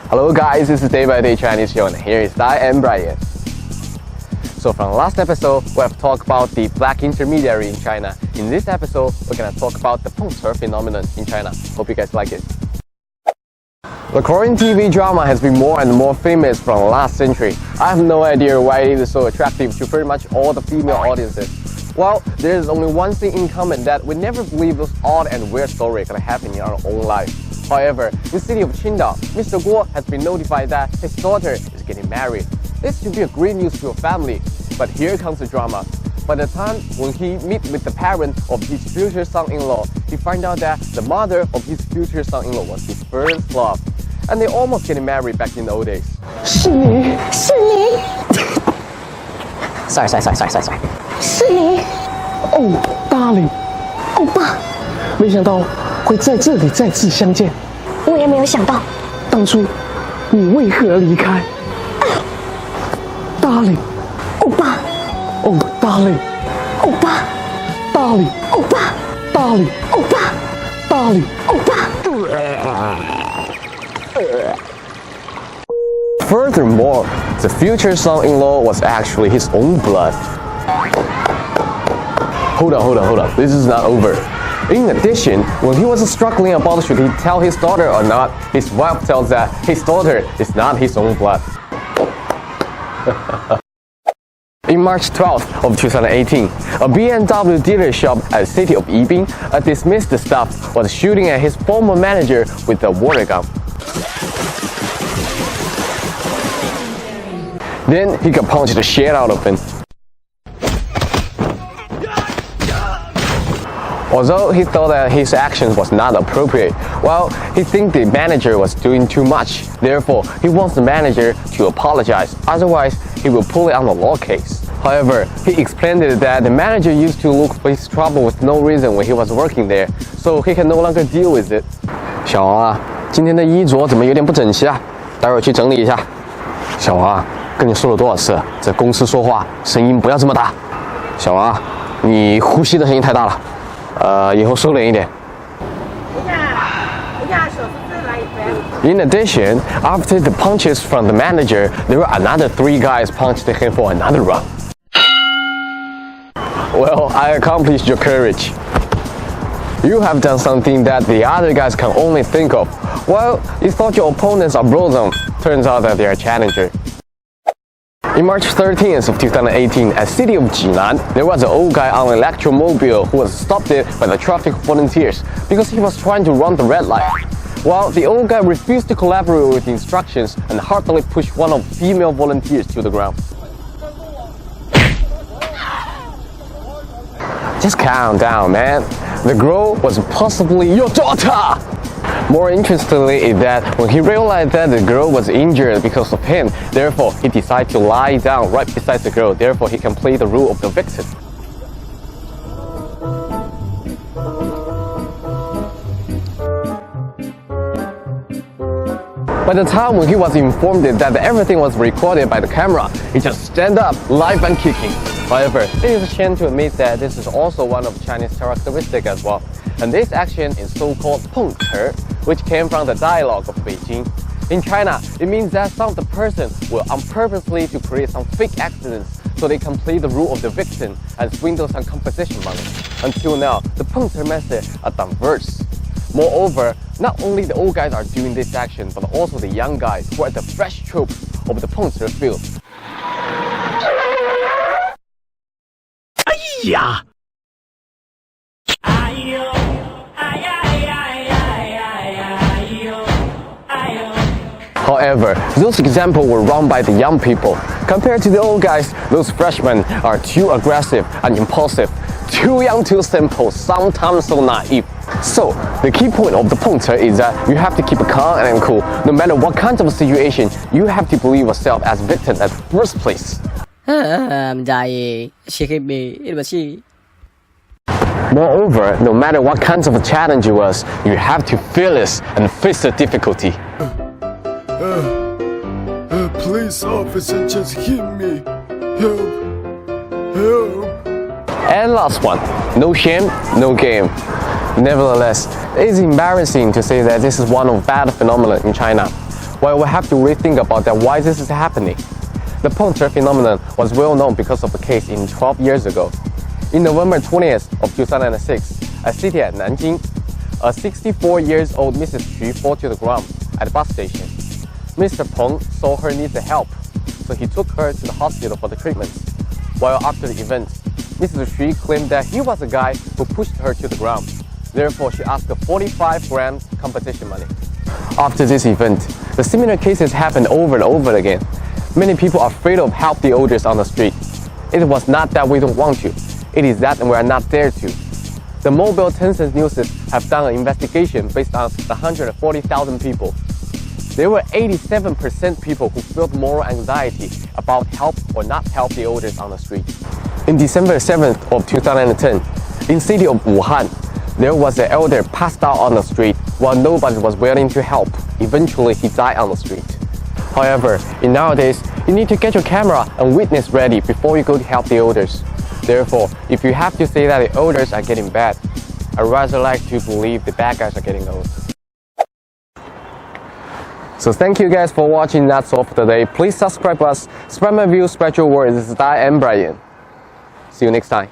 Hello guys, this is Day by Day Chinese Show and here is Dai and Brian. So from the last episode, we have talked about the black intermediary in China. In this episode, we're gonna talk about the Pengcier phenomenon in China. Hope you guys like it. The Korean TV drama has been more and more famous from the last century. I have no idea why it is so attractive to pretty much all the female audiences. Well, there is only one thing in common, that we never believe those odd and weird stories can happen in our own life. However, in the city of Qingdao, Mr. Guo has been notified that his daughter is getting married. This should be a great news to your family, but here comes the drama. By the time when he meets with the parent of his future son-in-law, he finds out that the mother of his future son-in-law was his first love. And they almost getting married back in the old days. 是你 Sorry. 是你 Oh, darling 欧巴，没想到会在这里再次相见。我也没有想到，当初你为何离开？Darling 欧巴， Oh, darling 欧巴， Darling 欧巴， Darling 欧巴， Darling 欧巴。 Furthermore, the future son-in-law was actually his own blood. Hold on. This is not over. In addition, when he was struggling about should he tell his daughter or not, his wife tells that his daughter is not his own blood. In March 12th of 2018, a BMW dealership at the city of Yibin, a dismissed staff was shooting at his former manager with a water gun. Then he got punched the shit out of him. Although he thought that his actions was not appropriate, well, he thinks the manager was doing too much. Therefore, he wants the manager to apologize. Otherwise, he will pull it on the law case. However, he explained that the manager used to look for his trouble with no reason when he was working there, so he can no longer deal with it. 小王啊，今天的衣着怎么有点不整齐啊？待会儿去整理一下。小王啊，跟你说了多少次了，在公司说话声音不要这么大。小王啊，你呼吸的声音太大了。以后收敛一点。In addition, after the punches from the manager, there were another 3 guys punched him for another round. Well, I accomplished your courage. You have done something that the other guys can only think of. Well, you thought your opponents are frozen. Turns out that they are challenger. In March 13th of 2018, at the city of Jinan, there was an old guy on an electromobile who was stopped there by the traffic volunteers because he was trying to run the red light. Well, the old guy refused to collaborate with the instructions and heartily pushed one of the female volunteers to the ground. Just calm down, man. The girl was possibly your daughter! More interestingly is that when he realized that the girl was injured because of him, therefore he decided to lie down right beside the girl, therefore he can play the role of the victim. By the time when he was informed that everything was recorded by the camera, he just stand up, live and kicking. However, it is a shame to admit that this is also one of Chinese characteristics as well. And this action is so-called Pengcier, which came from the dialogue of Beijing. In China, it means that some of the person will purposely to create some fake accidents so they can play the role of the victim and swindle some competition money. Until now, the Pengcier method are diverse. Moreover, not only the old guys are doing this action, but also the young guys who are the fresh troops of the Pengcier field. Yeah. However, those examples were run by the young people. Compared to the old guys, those freshmen are too aggressive and impulsive, too young, too simple, sometimes so naive. So, the key point of the Pengcier is that you have to keep calm and cool. No matter what kind of situation, you have to believe yourself as victim at the first place. Moreover, no matter what kinds of a challenge it was, you have to fearless and face the difficulty. Police officer just hit me. Help. And last one, no shame, no game. Nevertheless, it is embarrassing to say that this is one of bad phenomena in China. Well, we have to rethink about that why this is happening. The Pengcier phenomenon was well known because of a case in 12 years ago. In November 20th of 2006, a city at Nanjing, a 64-year-old Mrs. Xu fell to the ground at a bus station. Mr. Peng saw her need the help, so he took her to the hospital for the treatments. While after the event, Mrs. Xu claimed that he was the guy who pushed her to the ground. Therefore, she asked for 45 grand compensation money. After this event, the similar cases happened over and over again. Many people are afraid of help the elders on the street. It was not that we don't want to, it is that we are not there to. The mobile Tencent newses have done an investigation based on the 140,000 people. There were 87% people who felt moral anxiety about help or not help the elders on the street. In December 7th of 2010, in the city of Wuhan, there was an elder passed out on the street while nobody was willing to help. Eventually, he died on the street. However, in nowadays, you need to get your camera and witness ready before you go to help the elders. Therefore, if you have to say that the elders are getting bad, I'd rather like to believe the bad guys are getting old. So thank you guys for watching. That's all for today. Please subscribe us, spread my views, spread your word. This is Di and Brian. See you next time.